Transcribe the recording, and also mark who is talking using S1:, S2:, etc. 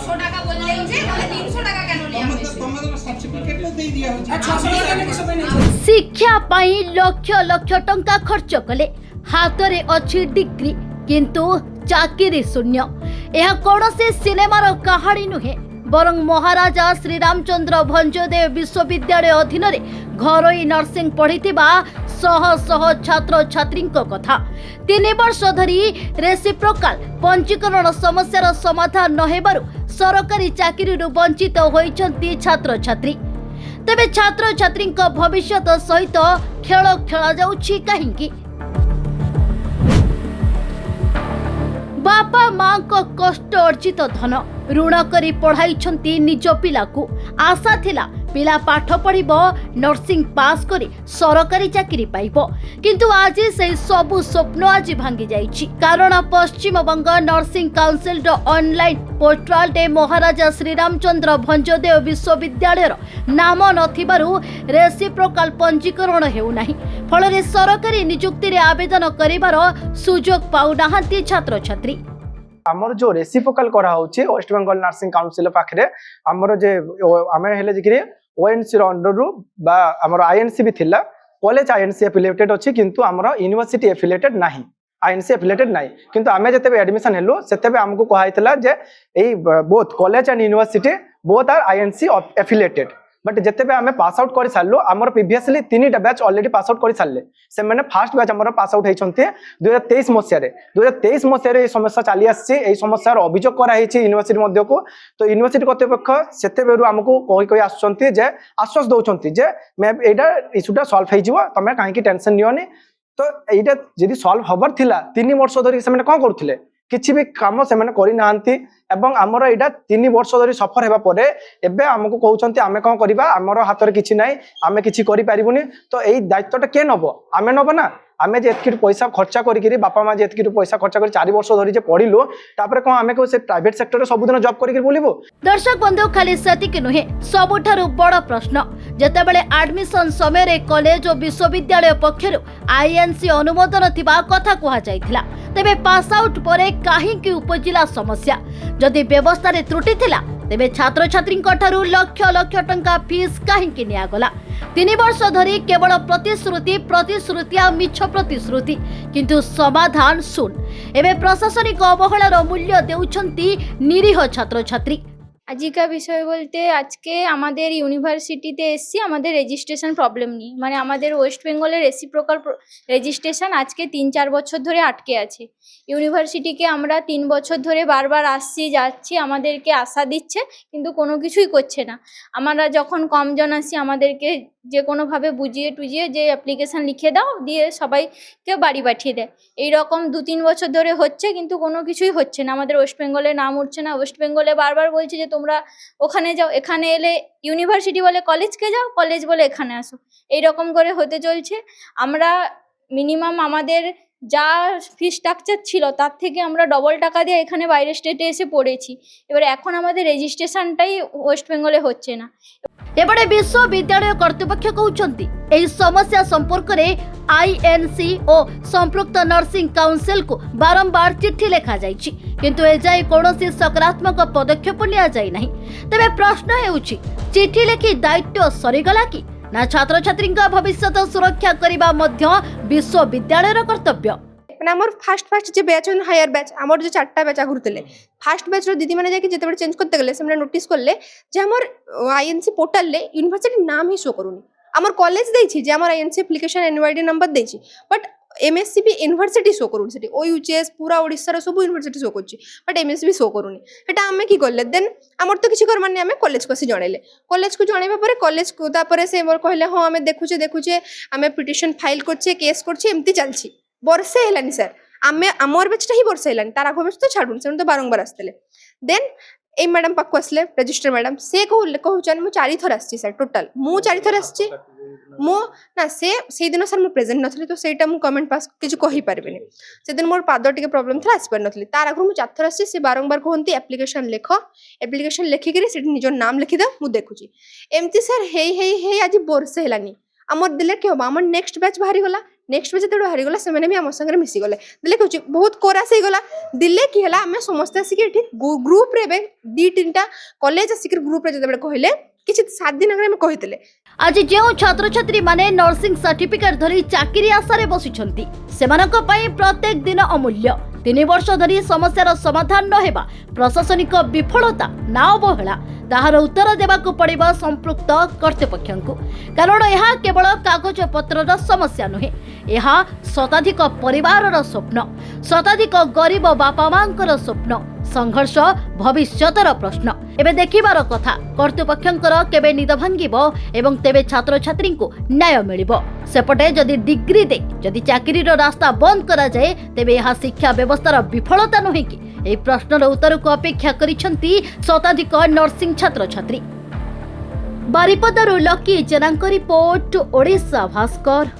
S1: 600 টাকা বললেন যে তাহলে 300 টাকা কেন নেওয়া হয়েছে?
S2: তোমাদের সার্টিফিকেট তো দেই দিয়া হচ্ছে।
S1: 600 টাকা কেন সবাই নেই?
S3: শিক্ষা পাই লক্ষ লক্ষ টঙ্কা খরচ কলে হাতরে অছি ডিগ্রি কিন্তু চাকরি শূন্য। ଏହା କୌଣସି ସିନେମାର କାହାଣୀ ନୁହେଁ, ବରଂ ମହାରାଜା ଶ୍ରୀରାମଚନ୍ଦ୍ର ଭଞ୍ଜଦେବ ବିଶ୍ୱବିଦ୍ୟାଳୟ ଅଧୀନରେ ଘରୋଇ ନର୍ସିଂ ପଢ଼ିଥିବା ଶହ ଶହ ଛାତ୍ରଛାତ୍ରୀଙ୍କ କଥା। 3 ବର୍ଷ ଧରି ରେସିପ୍ରୋକାଲ ପଞ୍ଜୀକରଣ ସମସ୍ୟାର ସମାଧାନ ନ ହେବାରୁ ସରକାରୀ ଚାକିରିରୁ ବଞ୍ଚିତ ହୋଇଛନ୍ତି ଛାତ୍ରଛାତ୍ରୀ। ତେବେ ଛାତ୍ରଛାତ୍ରୀଙ୍କ ଭବିଷ୍ୟତ ସହିତ ଖେଳ ଖେଳାଯାଉଛି କାହିଁକି? ବାପା ମାଙ୍କ କଷ୍ଟ ଅର୍ଜିତ ଧନ ଋଣ କରି ପଢ଼ାଇଛନ୍ତି ନିଜ ପିଲାକୁ। ଆଶା ଥିଲା ପିଲା ପାଠ ପଢ଼ିବ, ନର୍ସିଂ ପାସ୍ କରି ସରକାରୀ ଚାକିରି ପାଇବ, କିନ୍ତୁ ଆଜି ସେହି ସବୁ ସ୍ୱପ୍ନ ଆଜି ଭାଙ୍ଗି ଯାଇଛି। କାରଣ ପଶ୍ଚିମବଙ୍ଗ ନର୍ସିଂ କାଉନସିଲର ଅନଲାଇନ୍ ପୋର୍ଟାଲରେ ମହାରାଜା ଶ୍ରୀରାମଚନ୍ଦ୍ର ଭଞ୍ଜଦେବ ବିଶ୍ୱବିଦ୍ୟାଳୟର ନାମ ନଥିବାରୁ ରେସିପ୍ରୋକାଲ ପଞ୍ଜୀକରଣ ହେଉନାହିଁ। ଫଳରେ ସରକାରୀ ନିଯୁକ୍ତିରେ ଆବେଦନ କରିବାର ସୁଯୋଗ ପାଉନାହାନ୍ତି ଛାତ୍ରଛାତ୍ରୀ।
S4: आमर जो रेसिप्रोकाल करा होची वेस्ट बेंगल नर्सिंग काउंसिल पाखरे आमर जे आमे हेले जे ओएनसी रो अंडर रु बा आमर आईएनसी भी थिला कॉलेज आईएनसी एफिलिएटेड अछि किंतु आमर यूनिवर्सिटी एफिलिएटेड नाही आईएनसी एफिलिएटेड नाही किंतु आमे जते एडमिशन हेलु सेते हमको कहाइतला जे एई both college and university both are INC affiliated but जिते आम पास आउट कर सारू आमर प्रिवियसली 3टा बैच ऑलरेडी पास आउट कर सारे से मैंने फास्ट बैच आम पास आउट होती 2023 मसीह 2023 मसीह समस्या चली आसी समस्यार अभियोग कराई यूनिवर्सिटी को तो यूनिवर्सिटी कर्तृपक्ष से आमको कही आसुँच आश्वास दौरान जे मैम यहाँ इश्यूटा सल्व हो तुम कहीं टेंशन नियोनी तो यहाँ जी सल्व हबार थिला 3 वर्ष धरी से कौन करुले किसी भी काम से करना एवं आमर यहाँ 3 वर्ष धरी सफर होगा पर एबे आमको कहते आम कौन करवा आमर हाथ में किसी ना आम कि तो यही दायित्वटा किए नब आम नब ना आम जी पैसा खर्चा करी बापा माँ जी पैसा खर्चा कर 4 वर्ष धरी पढ़लु तापर कौन आम से प्राइवेट सेक्टर सबुदिन जॉब कर बुलू।
S3: दर्शक बंधु खाली सेतिक नुहे सबुठारु बड़ प्रश्न जेतेबेले एडमिशन समय कॉलेज और विश्वविद्यालय पक्षरु आईएनसी अनुमोदन थिबा कथा कहा जायथिला तेबे पास आउट परे काहींकि उपजिला समस्या जदि व्यवस्था रे त्रुटि थिला तेबे छात्र छात्री लक्ष लक्ष टंका फीस काहींकि नियागला 3 वर्ष धरी केवल प्रतिश्रुति आ मिछ प्रतिश्रुति किंतु समाधान शून्य। एबे प्रशासनिक अवहेलार मूल्य देउछंती निरीह छात्र छात्री।
S5: আজিকা বিষয় বলতে আজকে আমাদের ইউনিভার্সিটিতে এসছি আমাদের রেজিস্ট্রেশন প্রবলেম নিয়ে মানে আমাদের ওয়েস্ট বেঙ্গলের রেসিপ্রোকাল রেজিস্ট্রেশন আজকে 3-4 বছর ধরে আটকে আছে। ইউনিভার্সিটিকে আমরা 3 বছর ধরে বারবার আসছি যাচ্ছি আমাদেরকে আশা দিচ্ছে কিন্তু কোনো কিছুই করছে না। আমরা যখন কমজন আসি আমাদেরকে যে কোনোভাবে বুঝিয়ে টুজিয়ে যে অ্যাপ্লিকেশন লিখে দাও দিয়ে সবাইকে বাড়ি পাঠিয়ে দেয়। এই রকম 2-3 বছর ধরে হচ্ছে কিন্তু কোনো কিছুই হচ্ছে না। আমাদের ওয়েস্ট বেঙ্গলে নাম উঠছে না। ওয়েস্ট বেঙ্গলে বারবার বলছে যে তোমরা ওখানে যাও, এখানে এলে ইউনিভার্সিটি বলে কলেজকে যাও, কলেজ বলে এখানে আসো, এই রকম করে হতে চলছে। আমরা মিনিমাম আমাদের যা ফি স্ট্রাকচার ছিল তার থেকে আমরা ডবল টাকা দিয়ে এখানে বাইরে স্টেটে এসে পড়েছি। এবারে এখন আমাদের রেজিস্ট্রেশনটাই ওয়েস্ট বেঙ্গলে হচ্ছে না।
S3: এবারে বিশ্ববিদ্যালয় কর্তৃপক্ষ কହୁଛନ୍ତି এই সমস্যা সম্পর্কে আইএনসি ও সম্পৃক্ত নর্সিং কাউন্সিল को बारंबार चिट्ठी लेखा जाइछि किंतु एजाई कोनोसी सकारात्मक पदक्षेप लिया जाई नहीं। तबे प्रश्न हेउछि चिट्ठी लेखि दायित्व सरीगला कि ना छात्र छात्री भविष्य सुरक्षा करबा मध्य विश्वविद्यालयर कर्तव्य।
S6: মানে আমার ফার্স্ট যে ব্যাচ হায়ার ব্যাচ আমার যে 4টা ব্যাচ আগুর ଥିଲେ ফার্স্ট ব্যাচর দিদি মানে যাকে যেতেବେଳେ চেঞ্জ করতে গেলে সেমনে নোটিস করলে যে আমার আইএনসি পোর্টালে ইউনিভার্সিটির নাম হি শো করুনি। আমার কলেজ দেইছি যে আমার আইএনসি অ্যাপ্লিকেশন এনওয়াইডি নাম্বার দেইছি বাট এমএসসি ইউনিভার্সিটি শো করুনি সেটি ও ইউচিএস পুরা ওড়িশার সব ইউনিভার্সিটি শো করছি বাট এমএসসি শো করুনি। এটা আমি কি করলে দেন আমার তো কিছু করবার নাই আমি কলেজকে আসি জଣାইলে কলেজকে জଣାইবা পরে কলেজ তারপরে সে মোর কহিলে হ্যাঁ আমি দেখুছে আমি পিটিশন ফাইল করছে কেস করছে এমতি চালছি বর্ষে হেলানি স্যার আমি আমার ব্যাচটা হি বর্ষে হেলানি তার আগ ব্যাচ তো ছাড়ুন সে তো বারংবার আসলে দেন এই ম্যাডাম পাখু আসলে রেজিস্ট্রার ম্যাডাম সে কହୁଛନ୍ ମୁଁ 4 ଥର আসছি স্যার টোটাল ମୁଁ 4 ଥର আসছি ମୁଁ ନା ସେଇ ଦିନ ସାର୍ ମୁଁ ପ୍ରେଜେଣ୍ଟ ନଥିଲି ତ ସେଇଟା ମୁଁ କମେଣ୍ଟ ପାସ୍ କିଛି କହିପାରିବିନି। ସେଦିନ ମୋର ପାଦ ଟିକେ ପ୍ରୋବ୍ଲେମ୍ ଥିଲା ଆସିପାରିନଥିଲି ତାର ଆଗରୁ ମୁଁ 4 ଥର ଆସିଛି ସେ ବାରମ୍ବାର କୁହନ୍ତି ଆପ୍ଲିକେସନ ଲେଖ ଆପ୍ଲିକେସନ ଲେଖିକିରି ସେଠି ନିଜର ନାମ ଲେଖିଦିଅ ମୁଁ ଦେଖୁଛି ଏମିତି ସାର୍ ହେଇ ଆଜି ବର୍ଷେ ହେଲାନି ଆମର ଦେଲେ କି ହବ ଆମର ନେକ୍ସଟ ବ୍ୟାଚ୍ ବାହାରି ଗଲା नेक्स्ट बेच जो हारीगला से भी आम सागर मिसीगले दिले कहूँ बहुत कोरास होगा दिले कि है आम समस्त आसिक ग्रुप रे दी तीन कॉलेज आसिक ग्रुप रे जो कहले किसी 7 दिन आगे कहते
S3: आज जो छात्र छात्री माने नर्सिंग सर्टिफिकेट धरी चाकरी आशारे बसिछंती सेमानक पई प्रत्येक दिन अमूल्य 3 वर्ष धरी समस्यार समाधान न हेबा प्रशासनिक विफलता ना अवहेला ताहार उत्तर देबाकू पड़िबा संपृक्त कर्तृपक्षंकु कारण यह केवल कागज पत्रर समस्या नुहे यह शताधिक परिवारर स्वप्न शताधिक गरीब बापा मांकर स्वप्न संघर्ष भविष्यतर प्रश्न एबे देखिबार कथा कर्तृपक्षंकर केबे निद भांगिबो एवं तेबे छात्र छात्री को न्याय मिलिबो सेपटे जदि डिग्री दे जदि चाकरीर रास्ता बंद करा जाए तेबे यह शिक्षा व्यवस्थार विफलता नुहे कि एही प्रश्नर उत्तर को अपेक्षा करिसंती शताधिक नर्सिंग छात्र छात्री बारिपदारु लकी जेनांक रिपोर्ट ओडिशा भास्कर।